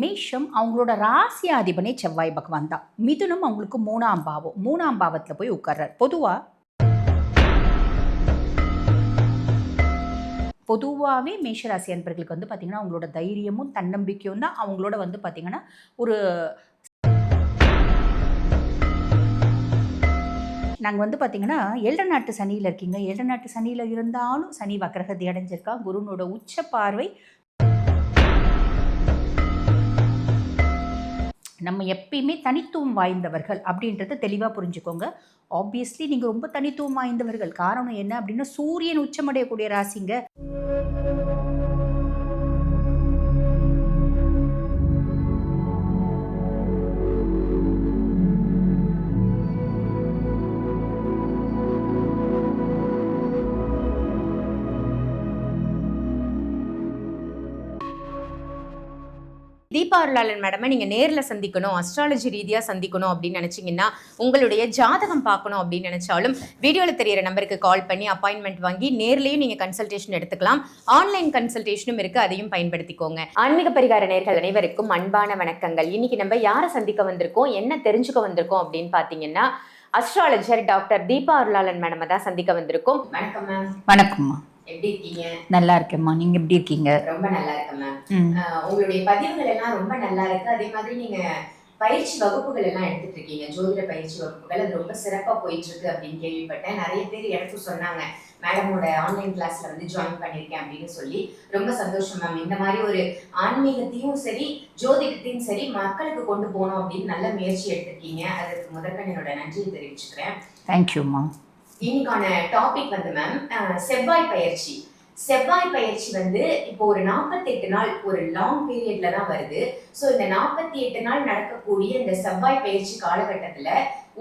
மேஷம் அவங்களோட ராசியாதிபனே செவ்வாய் பகவான் தான். மிதுனம் அவங்களுக்கு 3ஆம் பாவம். 3ஆம் பாவத்தில் போய் உட்கார்றார். பொதுவாகவே மேஷராசி அன்பர்களுக்கு பார்த்திங்கன்னா அவங்களோட தைரியமும் தன்னம்பிக்கையும் தான் அவங்களோட பார்த்திங்கன்னா ஒரு நாங்கள் பார்த்திங்கன்னா 7 நாட்டு சனியில் இருக்கீங்க. 7 நாட்டு சனியில் இருந்தாலும் சனி வக்ரகதி அடைஞ்சிருக்கா. குருனோட உச்ச பார்வை நம்ம எப்பயுமே தனித்துவம் வாய்ந்தவர்கள் அப்படின்றத தெளிவாக புரிஞ்சுக்கோங்க. ஆப்வியஸ்லி நீங்கள் ரொம்ப தனித்துவம் வாய்ந்தவர்கள். காரணம் என்ன அப்படின்னா சூரியன் உச்சமடையக்கூடிய ராசிங்க. தீபா அருளாளன் மேடமை நீங்கள் நேரில் சந்திக்கணும், அஸ்ட்ராலஜி ரீதியாக சந்திக்கணும் அப்படின்னு நினச்சிங்கன்னா, உங்களுடைய ஜாதகம் பார்க்கணும் அப்படின்னு நினச்சாலும் வீடியோவில் தெரியிற நம்பருக்கு கால் பண்ணி அப்பாயின்மெண்ட் வாங்கி நேர்லேயும் நீங்கள் கன்சல்டேஷன் எடுத்துக்கலாம். ஆன்லைன் கன்சல்டேஷனும் இருக்குது, அதையும் பயன்படுத்திக்கோங்க. ஆன்மீக பரிகார நேர்கள் அனைவருக்கும் அன்பான வணக்கங்கள். இன்னைக்கு நம்ம யாரை சந்திக்க வந்திருக்கோம், என்ன தெரிஞ்சுக்க வந்திருக்கோம் அப்படின்னு பார்த்தீங்கன்னா, அஸ்ட்ராலஜர் டாக்டர் தீபா அருளாளன் மேடமை தான் சந்திக்க வந்திருக்கோம். வணக்கம் மேம். வணக்கம்மா. எப்படி இருக்கீங்க? நல்லா இருக்கேம்மா. நீங்க எப்படி இருக்கீங்க? ரொம்ப நல்லா இருக்கேன் மேம். உங்களுடைய பதிவுகள் எல்லாம் ரொம்ப நல்லா இருக்கு. அதே மாதிரி நீங்க பயிற்சி வகுப்புகள் எல்லாம் எடுத்துட்டு இருக்கீங்க, ஜோதிட பயிற்சி வகுப்புகள். அது ரொம்ப சிறப்பா போயிட்டு இருக்கு அப்படின்னு கேள்விப்பட்டேன். நிறைய பேர் எனக்கும் சொன்னாங்க, மேடமோட ஆன்லைன் கிளாஸ்ல ஜாயின் பண்ணிருக்கேன் அப்படின்னு சொல்லி. ரொம்ப சந்தோஷம் மேம். இந்த மாதிரி ஒரு ஆன்மீகத்தையும் சரி ஜோதிடத்தையும் சரி மக்களுக்கு கொண்டு போகணும் அப்படின்னு நல்ல முயற்சி எடுத்திருக்கீங்க. அதுக்கு முதற்கன் என்னோட நன்றியை தெரிவிச்சுக்கிறேன். தேங்க்யூம்மா. இன்னைக்கான டாபிக் மேம் செவ்வாய் பயிற்சி. செவ்வாய் பயிற்சி இப்போ ஒரு 48 நாள் ஒரு லாங் பீரியட்ல தான் வருது. ஸோ இந்த 48 நாள் நடக்கக்கூடிய இந்த செவ்வாய் பயிற்சி காலகட்டத்துல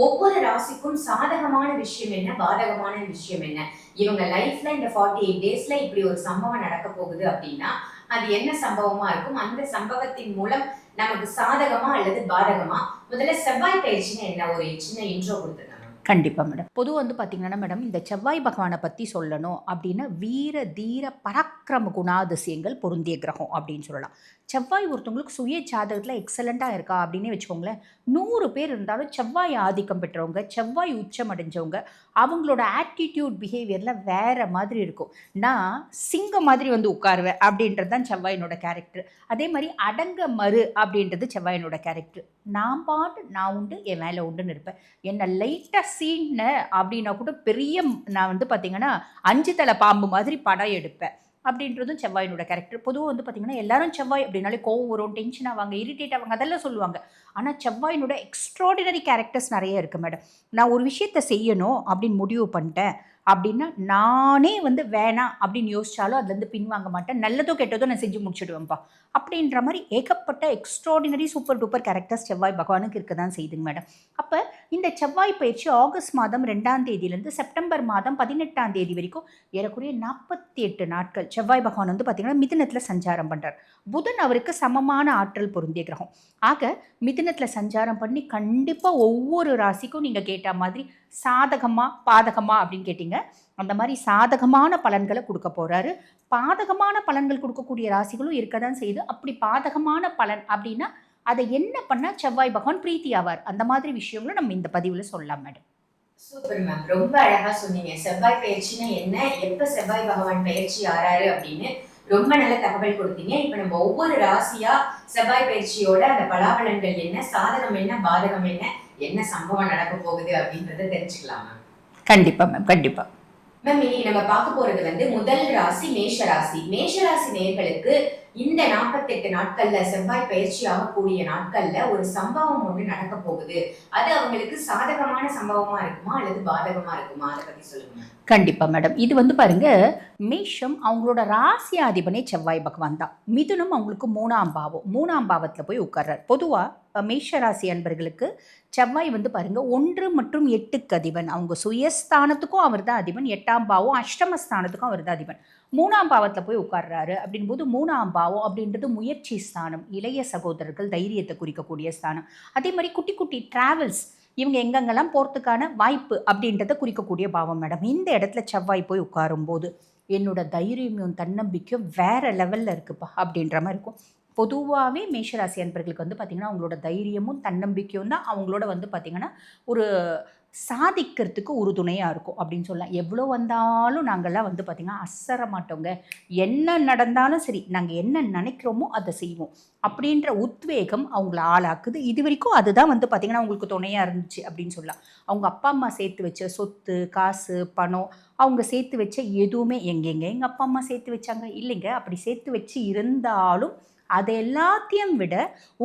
ஒவ்வொரு ராசிக்கும் சாதகமான விஷயம் என்ன, பாதகமான விஷயம் என்ன, இவங்க லைஃப்ல இந்த 48 டேஸ்ல இப்படி ஒரு சம்பவம் நடக்க போகுது அப்படின்னா அது என்ன சம்பவமா இருக்கும், அந்த சம்பவத்தின் மூலம் நமக்கு சாதகமா அல்லது பாதகமா. முதல்ல செவ்வாய் பயிற்சின்னு என்ன ஒரு சின்ன இன்ட்ரோ கொடுத்துருங்க. கண்டிப்பாக மேடம். பொதுவாக பார்த்தீங்கன்னா மேடம், இந்த செவ்வாய் பகவானை பற்றி சொல்லணும் அப்படின்னா வீர தீர பராக்கிரம குணாதிசயங்கள் பொருந்திய கிரகம் அப்படின்னு சொல்லலாம். செவ்வாய் ஒருத்தவங்களுக்கு சுய ஜாதகத்தில் எக்ஸலண்ட்டாக இருக்கா அப்படின்னே வச்சுக்கோங்களேன். 100 பேர் இருந்தாலும் செவ்வாய் ஆதிக்கம் பெற்றவங்க, செவ்வாய் உச்சம் அடைஞ்சவங்க, அவங்களோட ஆட்டிடியூட் பிஹேவியரில் வேறு மாதிரி இருக்கும். நான் சிங்கம் மாதிரி உட்காருவேன் அப்படின்றது தான் செவ்வாயினோட கேரக்டர். அதே மாதிரி அடங்க மறு அப்படின்றது செவ்வாயினோட கேரக்டர். நான் பாட்டு நான் உண்டு, என் வேலை உண்டுன்னு இருப்பேன். என்னை லைட்டாக சீன்ன அப்படின்னா கூட பெரிய நான் பார்த்தீங்கன்னா 5 தலை பாம்பு மாதிரி படம் எடுப்பேன் அப்படின்றதும் செவ்வாயினோட கேரக்டர். பொதுவாக பார்த்தீங்கன்னா எல்லாரும் செவ்வாய் அப்படின்னாலே கோவம் வரும், டென்ஷன் ஆவாங்க, இரிட்டேட் ஆவாங்க, அதெல்லாம் சொல்லுவாங்க. ஆனால் செவ்வாயினோட எக்ஸ்ட்ராடினரி கேரக்டர்ஸ் நிறைய இருக்குது மேடம். நான் ஒரு விஷயத்தை செய்யணும் அப்படின்னு முடிவு பண்ணிட்டேன் அப்படின்னா நானே வேணாம் அப்படின்னு யோசிச்சாலும் அதுலேருந்து பின்வாங்க மாட்டேன். நல்லதோ கெட்டதோ நான் செஞ்சு முடிச்சுடுவேன்ப்பா அப்படின்ற மாதிரி ஏகப்பட்ட எக்ஸ்ட்ராடினரி சூப்பர் டூப்பர் கேரக்டர்ஸ் செவ்வாய் பகவானுக்கு இருக்க தான் செய்யுதுங்க மேடம். அப்போ இந்த செவ்வாய் பயிற்சி ஆகஸ்ட் மாதம் 2ஆம் தேதியிலேருந்து செப்டம்பர் மாதம் 18ஆம் தேதி வரைக்கும் ஏறக்குறைய 48 நாட்கள் செவ்வாய் பகவான் பார்த்தீங்கன்னா மிதுனத்தில் சஞ்சாரம் பண்ணுறார். புதன் அவருக்கு சமமான ஆற்றல் பொருந்திய கிரகம். ஆக மிதுனத்தில் சஞ்சாரம் பண்ணி கண்டிப்பாக ஒவ்வொரு ராசிக்கும் நீங்கள் கேட்ட மாதிரி சாதகமா பாதகமா அப்படின்னு கேட்டீங்க. அந்த மாதிரி சாதகமான பலன்களை கொடுக்க போறாரு. பாதகமான பலன்கள் கொடுக்கக்கூடிய ராசிகளும் இருக்க தான் செய்யுது. அப்படி பாதகமான பலன் அப்படின்னா அதை என்ன பண்ணா செவ்வாய் பகவான் பிரீத்தி ஆவார், அந்த மாதிரி விஷயங்களும் நம்ம இந்த பதிவுல சொல்லலாம் மேடம். சூப்பர் மேம், ரொம்ப அழகா சொன்னீங்க. செவ்வாய் பயிற்சினா என்ன, எப்ப செவ்வாய் பகவான் பயிற்சி ஆறாரு அப்படின்னு ரொம்ப நல்ல தகவல் கொடுத்தீங்க. இப்ப நம்ம ஒவ்வொரு ராசியா செவ்வாய் பயிற்சியோட அந்த பலாபலன்கள் என்ன, சாதகம் என்ன, பாதகம் என்ன, என்ன சம்பவம் நடக்க போகுது அப்படின்றத தெரிஞ்சுக்கலாம் மேம். கண்டிப்பா மேம், கண்டிப்பா மேம். இன்னைக்கு நம்ம பார்க்க போறது முதல் ராசி மேஷராசி. மேஷராசி நேயர்களுக்கு இந்த 48 நாட்கள்ல செவ்வாய் பயிற்சி ஆகக்கூடிய நாட்கள்ல ஒரு சம்பவம் ஒன்று நடக்க போகுது. அது அவங்களுக்கு சாதகமான சம்பவமா இருக்குமா அல்லது பாதகமா இருக்குமா, அதை பத்தி சொல்லுங்க. கண்டிப்பா மேடம். இது பாருங்க, மேஷம் அவங்களோட ராசியாதிபனே செவ்வாய் பகவான் தான். மிதுனம் அவங்களுக்கு 3ஆம் பாவம். 3ஆம் பாவத்தில் போய் உட்கார்றார். பொதுவாக மேஷராசி அன்பர்களுக்கு செவ்வாய் பாருங்க 1 மற்றும் 8க்கு அதிபன். அவங்க சுயஸ்தானத்துக்கும் அவர் தான் அதிபன், 8ஆம் பாவம் அஷ்டமஸ்தானத்துக்கும் அவர் தான் அதிபன். 3ஆம் பாவத்தில் போய் உட்கார்றாரு அப்படின்போது 3ஆம் பாவம் அப்படின்றது முயற்சி ஸ்தானம், இளைய சகோதரர்கள் தைரியத்தை குறிக்கக்கூடிய ஸ்தானம். அதே மாதிரி குட்டி குட்டி டிராவல்ஸ், இவங்க எங்கெங்கெல்லாம் போகிறதுக்கான வாய்ப்பு அப்படின்றத குறிக்கக்கூடிய பாவம் மேடம். இந்த இடத்துல செவ்வாய் போய் உட்காரும்போது என்னோட தைரியமும் தன்னம்பிக்கையும் வேற லெவலில் இருக்குப்பா அப்படின்ற மாதிரி இருக்கும். பொதுவாகவே மேஷராசி அன்பர்களுக்கு வந்து பார்த்திங்கன்னா அவங்களோட தைரியமும் தன்னம்பிக்கையும் தான் அவங்களோட வந்து பார்த்திங்கன்னா ஒரு சாதிக்கிறதுக்கு உறுதுணையாக இருக்கும் அப்படின்னு சொல்லலாம். எவ்வளோ வந்தாலும் நாங்கள்லாம் வந்து பார்த்திங்கன்னா அசர மாட்டோங்க. என்ன நடந்தாலும் சரி, நாங்கள் என்ன நினைக்கிறோமோ அதை செய்வோம் அப்படின்ற உத்வேகம் அவங்கள ஆளாக்குது. இது வரைக்கும் அதுதான் வந்து பார்த்திங்கன்னா அவங்களுக்கு துணையாக இருந்துச்சு அப்படின்னு சொல்லலாம். அவங்க அப்பா அம்மா சேர்த்து வச்ச சொத்து, காசு, பணம், அவங்க சேர்த்து வச்ச எதுவுமே எங்கள் அப்பா அம்மா சேர்த்து வச்சாங்க இல்லைங்க. அப்படி சேர்த்து வச்சு இருந்தாலும் அது எல்லாத்தையும் விட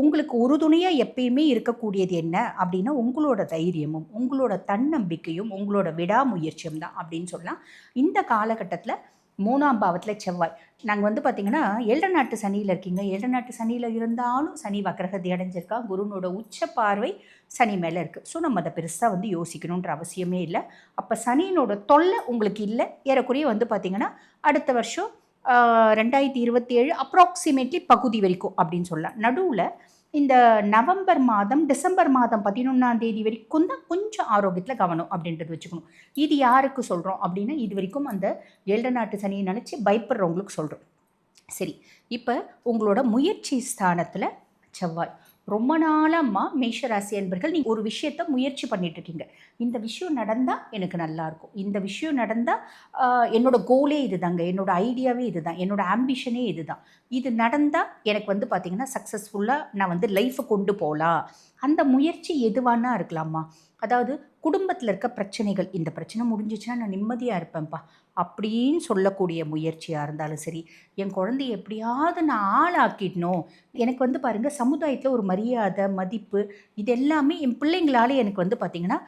உங்களுக்கு உறுதுணையாக எப்பயுமே இருக்கக்கூடியது என்ன அப்படின்னா உங்களோட தைரியமும் உங்களோட தன்னம்பிக்கையும் உங்களோட விடாமுயற்சியும் தான் அப்படின்னு சொல்லலாம். இந்த காலகட்டத்தில் 3ஆம் பாவத்தில் செவ்வாய், நாங்கள் வந்து பார்த்திங்கன்னா 7 நாட்டு சனியில் இருக்கீங்க. 7 நாட்டு சனியில் இருந்தாலும் சனி வக்ரகதி அடைஞ்சிருக்கா. குருனோட உச்ச பார்வை சனி மேலே இருக்குது. ஸோ நம்ம அதை பெருசாக வந்து யோசிக்கணுன்ற அவசியமே இல்லை. அப்போ சனியினோட தொல்லை உங்களுக்கு இல்லை. ஏறக்குறைய வந்து பார்த்திங்கன்னா அடுத்த வருஷம் 2027 அப்ராக்சிமேட்லி பகுதி வரைக்கும் அப்படின்னு சொல்லலாம். நடுவில் இந்த நவம்பர் மாதம் டிசம்பர் மாதம் 11ஆம் தேதி வரைக்கும் தான் கொஞ்சம் ஆரோக்கியத்தில் கவனம் அப்படின்றது வச்சுக்கணும். இது யாருக்கு சொல்கிறோம் அப்படின்னா இது வரைக்கும் அந்த 7 நாட்டு சனியை நினச்சி பயப்படுறவங்களுக்கு சொல்கிறோம். சரி, இப்போ உங்களோட முயற்சி ஸ்தானத்தில் செவ்வாய். ரொம்ப நாளம்மா மேஷராசி அன்பர்கள் நீங்கள் ஒரு விஷயத்த முயற்சி பண்ணிகிட்ருக்கீங்க. இந்த விஷயம் நடந்தால் எனக்கு நல்லாயிருக்கும், இந்த விஷயம் நடந்தால் என்னோட கோலே இது தாங்க, என்னோட ஐடியாவே இது தான், என்னோட ஆம்பிஷனே இது தான், இது நடந்தால் எனக்கு வந்து பார்த்திங்கன்னா சக்ஸஸ்ஃபுல்லாக நான் வந்து லைஃப்பை கொண்டு போகலாம். அந்த முயற்சி எதுவானா இருக்கலாமா. அதாவது குடும்பத்தில் இருக்க பிரச்சனைகள், இந்த பிரச்சனை முடிஞ்சிச்சுன்னா நான் நிம்மதியாக இருப்பேன்ப்பா அப்படின்னு சொல்லக்கூடிய முயற்சியாக இருந்தாலும் சரி, என் குழந்தைய எப்படியாவது நான் ஆளாக்கிடணும், எனக்கு வந்து பாருங்கள் சமுதாயத்தில் ஒரு மரியாதை மதிப்பு இது எல்லாமே என் பிள்ளைங்களால் எனக்கு வந்து பார்த்திங்கன்னா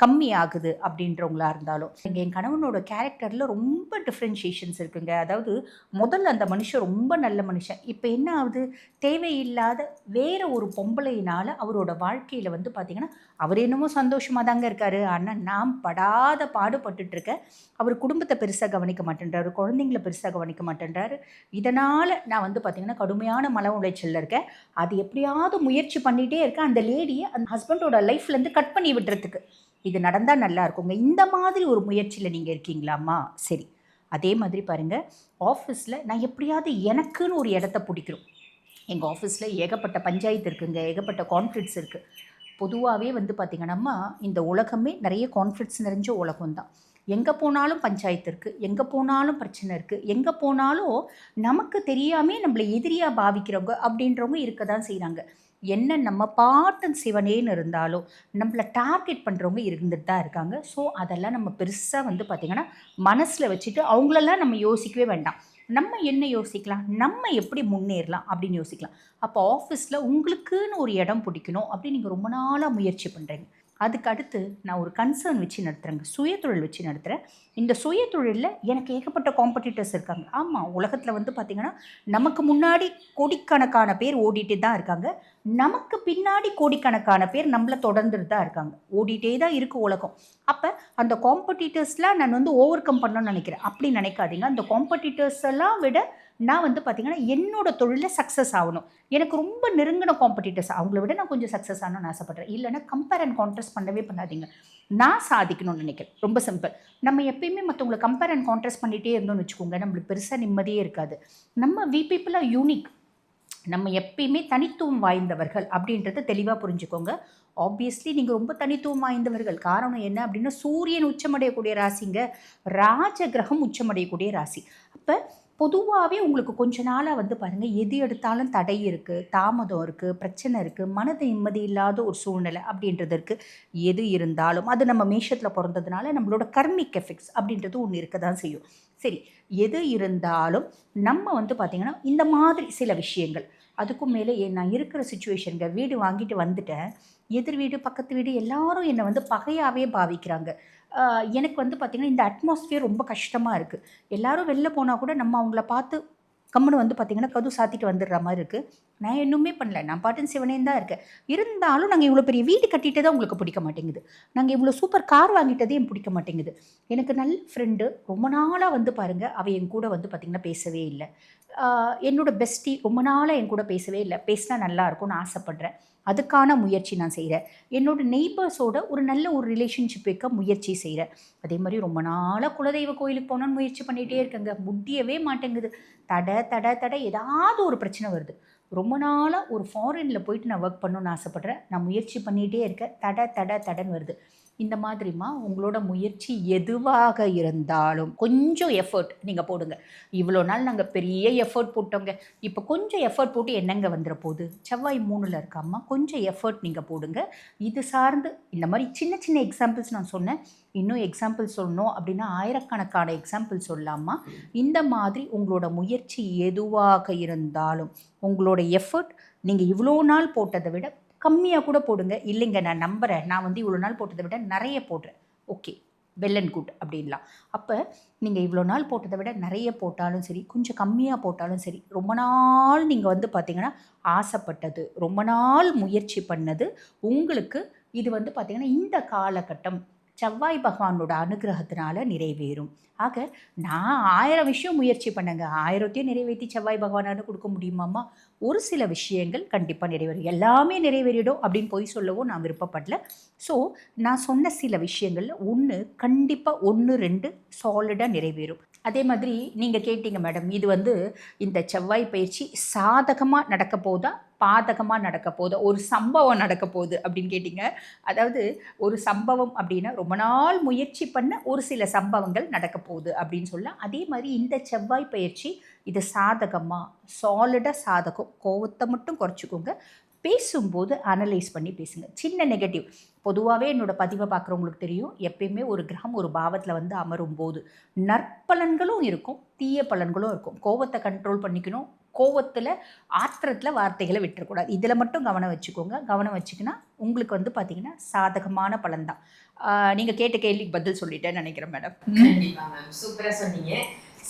கம்மி ஆகுது அப்படின்றவங்களா இருந்தாலும், என் கணவனோட கேரக்டரில் ரொம்ப டிஃப்ரென்ஷியேஷன்ஸ் இருக்குங்க. அதாவது முதல்ல அந்த மனுஷன் ரொம்ப நல்ல மனுஷன், இப்போ என்ன ஆகுது, தேவையில்லாத வேற ஒரு பொம்பளையினால் அவரோட வாழ்க்கையில் வந்து பார்த்திங்கன்னா அவர் என்னமோ சந்தோஷமாக தாங்க இருக்காரு, ஆனால் நான் படாத பாடுபட்டுருக்கேன். அவர் குடும்பத்தை பெருசாக கவனிக்க மாட்டேன்றாரு, குழந்தைங்கள பெருசாக கவனிக்க மாட்டேன்றாரு. இதனால் நான் வந்து பார்த்திங்கன்னா கடுமையான மன உளைச்சலில் இருக்கேன். அது எப்படியாவது முயற்சி பண்ணிகிட்டே இருக்கேன் அந்த லேடியை அந்த ஹஸ்பண்டோட லைஃப்லேருந்து கட் பண்ணி விடுறதுக்கு. இது நடந்தால் நல்லா இருக்குங்க. இந்த மாதிரி ஒரு முயற்சியில் நீங்கள் இருக்கீங்களாம்மா? சரி, அதே மாதிரி பாருங்கள், ஆஃபீஸில் நான் எப்படியாவது எனக்குன்னு ஒரு இடத்த பிடிக்கிறோம். எங்கள் ஆஃபீஸில் ஏகப்பட்ட பஞ்சாயத்து இருக்குங்க, ஏகப்பட்ட கான்ஃப்ளிக்ட்ஸ் இருக்குது. பொதுவாகவே வந்து பார்த்திங்கன்னா இந்த உலகமே நிறைய கான்ஃப்ளிக்ட்ஸ் நிறைஞ்ச உலகம் தான். எங்கே போனாலும் பஞ்சாயத்து இருக்குது, எங்கே போனாலும் பிரச்சனை இருக்குது, எங்கே போனாலும் நமக்கு தெரியாமல் நம்மளை எதிரியாக பாவிக்கிறவங்க அப்படின்றவங்க இருக்க தான் செய்கிறாங்க. என்ன நம்ம பாட்டு சிவனேன்னு இருந்தாலும் நம்மளை டார்கெட் பண்ணுறவங்க இருந்துட்டு தான் இருக்காங்க. ஸோ அதெல்லாம் நம்ம பெருசாக வந்து பார்த்திங்கன்னா மனசில் வச்சுட்டு அவங்களெல்லாம் நம்ம யோசிக்கவே வேண்டாம். நம்ம என்ன யோசிக்கலாம், நம்ம எப்படி முன்னேறலாம் அப்படின்னு யோசிக்கலாம். அப்போ ஆஃபீஸில் உங்களுக்குன்னு ஒரு இடம் பிடிக்கணும் அப்படின்னு நீங்கள் ரொம்ப நாளாக முயற்சி பண்ணுறீங்க. அதுக்கு அடுத்து நான் ஒரு கன்சர்ன் வச்சு நடத்துகிறேங்க, சுயதொழில் வச்சு நடத்துகிறேன். இந்த சுயதொழிலில் எனக்கு ஏகப்பட்ட காம்படிட்டர்ஸ் இருக்காங்க. ஆமாம், உலகத்தில் வந்து பார்த்திங்கன்னா நமக்கு முன்னாடி கோடிக்கணக்கான பேர் ஓடிட்டு தான் இருக்காங்க, நமக்கு பின்னாடி கோடிக்கணக்கான பேர் நம்மளை தொடர்ந்துட்டு தான் இருக்காங்க. ஓடிட்டே தான் இருக்குது உலகம். அப்போ அந்த காம்படிட்டர்ஸ்லாம் நான் வந்து ஓவர் கம் பண்ணணும்னு நினைக்கிறேன். அப்படி நினைக்காதீங்க. அந்த காம்படிட்டர்ஸ் எல்லாம் விட நான் வந்து பார்த்திங்கன்னா என்னோடய தொழிலில் சக்ஸஸ் ஆகணும். எனக்கு ரொம்ப நெருங்கின காம்படிட்டர்ஸ் அவங்கள விட நான் கொஞ்சம் சக்ஸஸ் ஆகணும்னு ஆசைப்பட்றேன். இல்லைன்னா கம்பேர் அண்ட் கான்ட்ராஸ்ட் பண்ணவே பண்ணாதீங்க. நான் சாதிக்கணும்னு நினைக்கிறேன். ரொம்ப சிம்பிள். நம்ம எப்பயுமே மற்றவங்களை கம்பேர் அண்ட் கான்ட்ராஸ்ட் பண்ணிகிட்டே இருந்தோம்னு வச்சுக்கோங்க, நம்மளுக்கு பெருசாக நிம்மதியே இருக்காது. நம்ம வி பீப்புள் ஆர் யூனிக். நம்ம எப்பயுமே தனித்துவம் வாய்ந்தவர்கள் அப்படின்றத தெளிவாக புரிஞ்சுக்கோங்க. ஆப்வியஸ்லி நீங்கள் ரொம்ப தனித்துவம் வாய்ந்தவர்கள். காரணம் என்ன அப்படின்னா சூரியன் உச்சமடையக்கூடிய ராசிங்க, ராஜ கிரகம் உச்சமடையக்கூடிய ராசி. அப்போ பொதுவாகவே உங்களுக்கு கொஞ்ச நாளாக வந்து பாருங்கள் எது எடுத்தாலும் தடை இருக்குது, தாமதம் இருக்குது, பிரச்சனை இருக்குது, மனது நிம்மதி இல்லாத ஒரு சூழ்நிலை அப்படின்றது இருக்குது. எது இருந்தாலும் அது நம்ம மேஷத்தில் பிறந்ததுனால நம்மளோட கர்மிக் எஃபெக்ட்ஸ் அப்படின்றது ஒன்று இருக்க தான் செய்யும். சரி, எது இருந்தாலும் நம்ம வந்து பார்த்திங்கன்னா இந்த மாதிரி சில விஷயங்கள், அதுக்கும் மேலே நான் இருக்கிற சுச்சுவேஷனுங்க, வீடு வாங்கிட்டு வந்துட்டேன், எதிர் வீடு பக்கத்து வீடு எல்லாரும் என்னை வந்து பகையாகவே பாவிக்கிறாங்க. எனக்கு வந்து பார்த்திங்கன்னா இந்த அட்மாஸ்ஃபியர் ரொம்ப கஷ்டமாக இருக்குது. எல்லோரும் வெளில போனால் கூட நம்ம அவங்கள பார்த்து கம்முன்னு வந்து பார்த்திங்கன்னா கதவு சாத்திட்டு வந்துடுற மாதிரி இருக்குது. நான் இன்னுமே பண்ணல, நான் பாட்டுன்னு சிவனேன்னு தான் இருக்கேன். இருந்தாலும் நாங்கள் இவ்வளோ பெரிய வீடு கட்டிட்டு தான் உங்களுக்கு பிடிக்க மாட்டேங்குது, நாங்கள் இவ்வளோ சூப்பர் கார் வாங்கிட்டதே எனக்கு பிடிக்க மாட்டேங்குது. எனக்கு நல்ல ஃப்ரெண்டு ரொம்ப நாளாக வந்து பாருங்கள் அவள் என் கூட வந்து பார்த்திங்கன்னா பேசவே இல்லை. என்னோடய பெஸ்டி ரொம்ப நாளாக என் கூட பேசவே இல்லை. பேசினா நல்லாயிருக்கும்னு ஆசைப்பட்றேன், அதுக்கான முயற்சி நான் செய்கிறேன். என்னோடய நெய்பர்ஸோட ஒரு நல்ல ஒரு ரிலேஷன்ஷிப் வைக்க முயற்சி செய்கிறேன். அதே மாதிரி ரொம்ப நாளாக குலதெய்வ கோயிலுக்கு போகணுன்னு முயற்சி பண்ணிகிட்டே இருக்கேங்க, முடியவே மாட்டேங்குது. தடை ஏதாவது ஒரு பிரச்சனை வருது. ரொம்ப நாளாக ஒரு ஃபாரினில் போயிட்டு நான் ஒர்க் பண்ணணும்னு ஆசைப்பட்றேன், நான் முயற்சி பண்ணிகிட்டே இருக்கேன், தடன்னு வருது. இந்த மாதிரிமா உங்களோட முயற்சி எதுவாக இருந்தாலும் கொஞ்சம் எஃபர்ட் நீங்கள் போடுங்க. இவ்வளோ நாள் நாங்கள் பெரிய எஃபர்ட் போட்டோங்க, இப்போ கொஞ்சம் எஃபர்ட் போட்டு என்னங்க வந்துட போகுது? செவ்வாய் 3ல் இருக்காம்மா, கொஞ்சம் எஃபர்ட் நீங்கள் போடுங்க. இது சார்ந்து இந்த மாதிரி சின்ன சின்ன எக்ஸாம்பிள்ஸ் நான் சொன்னேன். இன்னும் எக்ஸாம்பிள் சொல்லணும் அப்படின்னா ஆயிரக்கணக்கான எக்ஸாம்பிள் சொல்லலாமா. இந்த மாதிரி உங்களோட முயற்சி எதுவாக இருந்தாலும் உங்களோட எஃபர்ட் நீங்கள் இவ்வளோ நாள் போட்டதை விட கம்மியாக கூட போடுங்க. இல்லைங்க நான் நம்புகிறேன், நான் வந்து இவ்வளோ நாள் போட்டதை விட நிறைய போடுறேன், ஓகே, வெல் அண்ட் குட் அப்படின்லாம். அப்போ நீங்கள் இவ்வளோ நாள் போட்டதை விட நிறைய போட்டாலும் சரி, கொஞ்சம் கம்மியாக போட்டாலும் சரி, ரொம்ப நாள் நீங்கள் வந்து பார்த்திங்கன்னா ஆசைப்பட்டது, ரொம்ப நாள் முயற்சி பண்ணது உங்களுக்கு இது வந்து பார்த்திங்கன்னா இந்த காலகட்டம் செவ்வாய் பகவானோட அனுகிரகத்தினால நிறைவேறும். ஆக நான் 1000 விஷயம் முயற்சி பண்ணேங்க, 1000த்தையும் நிறைவேற்றி செவ்வாய் பகவானால கொடுக்க முடியுமாம்மா? ஒரு சில விஷயங்கள் கண்டிப்பாக நிறைவேறும். எல்லாமே நிறைவேறிடும் அப்படின்னு போய் சொல்லவும் நான் விருப்பப்படல. ஸோ நான் சொன்ன சில விஷயங்களில் ஒன்று கண்டிப்பாக 1, 2 சாலிடாக நிறைவேறும். அதே மாதிரி நீங்கள் கேட்டீங்க மேடம், இது வந்து இந்த செவ்வாய் பயிற்சி சாதகமாக நடக்க போதா பாதகமாக நடக்க போதா, ஒரு சம்பவம் நடக்க போகுது அப்படின்னு கேட்டிங்க. அதாவது ஒரு சம்பவம் அப்படின்னா ரொம்ப நாள் முயற்சி பண்ண ஒரு சில சம்பவங்கள் நடக்க போகுது அப்படின்னு சொல்லலாம். அதே மாதிரி இந்த செவ்வாய் பயிற்சி இது சாதகமாக சாலிடாக சாதகம். கோவத்தை மட்டும் குறைச்சிக்கோங்க, பேசும்போது அனலைஸ் பண்ணி பேசுங்க. சின்ன நெகட்டிவ் பொதுவாகவே என்னோடய பதிவை பார்க்குறவங்களுக்கு தெரியும், எப்பயுமே ஒரு கிரகம் ஒரு பாவத்தில் வந்து அமரும் போது நற்பலன்களும் இருக்கும், தீய பலன்களும் இருக்கும். கோவத்தை கண்ட்ரோல் பண்ணிக்கணும், கோவத்தில் ஆத்திரத்தில் வார்த்தைகளை விட்டுறக்கூடாது. இதில் மட்டும் கவனம் வச்சுக்கோங்க. கவனம் வச்சுக்கினா உங்களுக்கு வந்து பார்த்திங்கன்னா சாதகமான பலன் தான். நீங்கள் கேட்ட கேள்விக்கு பதில் சொல்லிட்டேன்னு நினைக்கிறேன் மேடம். கண்டிப்பாக மேம், சூப்பராக சொன்னீங்க.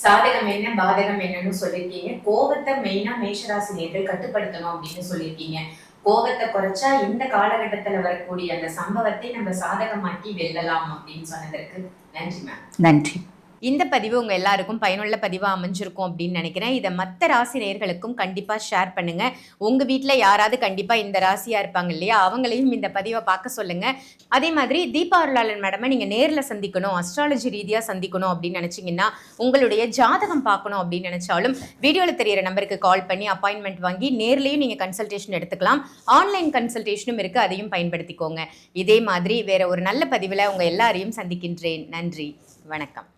சாதகம் என்ன பாதகம் என்னன்னு சொல்லியிருக்கீங்க. கோவத்தை மெயினா மேஷராசினியர்கள் கட்டுப்படுத்தணும் அப்படின்னு சொல்லியிருக்கீங்க. கோவத்தை குறைச்சா இந்த காலகட்டத்துல வரக்கூடிய அந்த சம்பவத்தை நம்ம சாதகமாக்கி வெல்லலாம் அப்படின்னு சொன்னதற்கு நன்றி மேம். நன்றி. இந்த பதிவு உங்கள் எல்லாருக்கும் பயனுள்ள பதிவாக அமைஞ்சிருக்கும் அப்படின்னு நினைக்கிறேன். இதை மற்ற ராசி நேயர்களுக்கும் கண்டிப்பாக ஷேர் பண்ணுங்கள். உங்கள் வீட்டில் யாராவது கண்டிப்பாக இந்த ராசியாக இருப்பாங்க இல்லையா, அவங்களையும் இந்த பதிவை பார்க்க சொல்லுங்கள். அதே மாதிரி தீபா அருளாளன் மேடமை நீங்கள் நேரில் சந்திக்கணும், அஸ்ட்ராலஜி ரீதியாக சந்திக்கணும் அப்படின்னு நினச்சிங்கன்னா, உங்களுடைய ஜாதகம் பார்க்கணும் அப்படின்னு நினச்சாலும் வீடியோவில் தெரியிற நம்பருக்கு கால் பண்ணி அப்பாயின்மெண்ட் வாங்கி நேர்லேயும் நீங்கள் கன்சல்டேஷன் எடுத்துக்கலாம். ஆன்லைன் கன்சல்டேஷனும் இருக்குது, அதையும் பயன்படுத்திக்கோங்க. இதே மாதிரி வேறு ஒரு நல்ல பதிவில் உங்கள் எல்லாரையும் சந்திக்கின்றேன். நன்றி, வணக்கம்.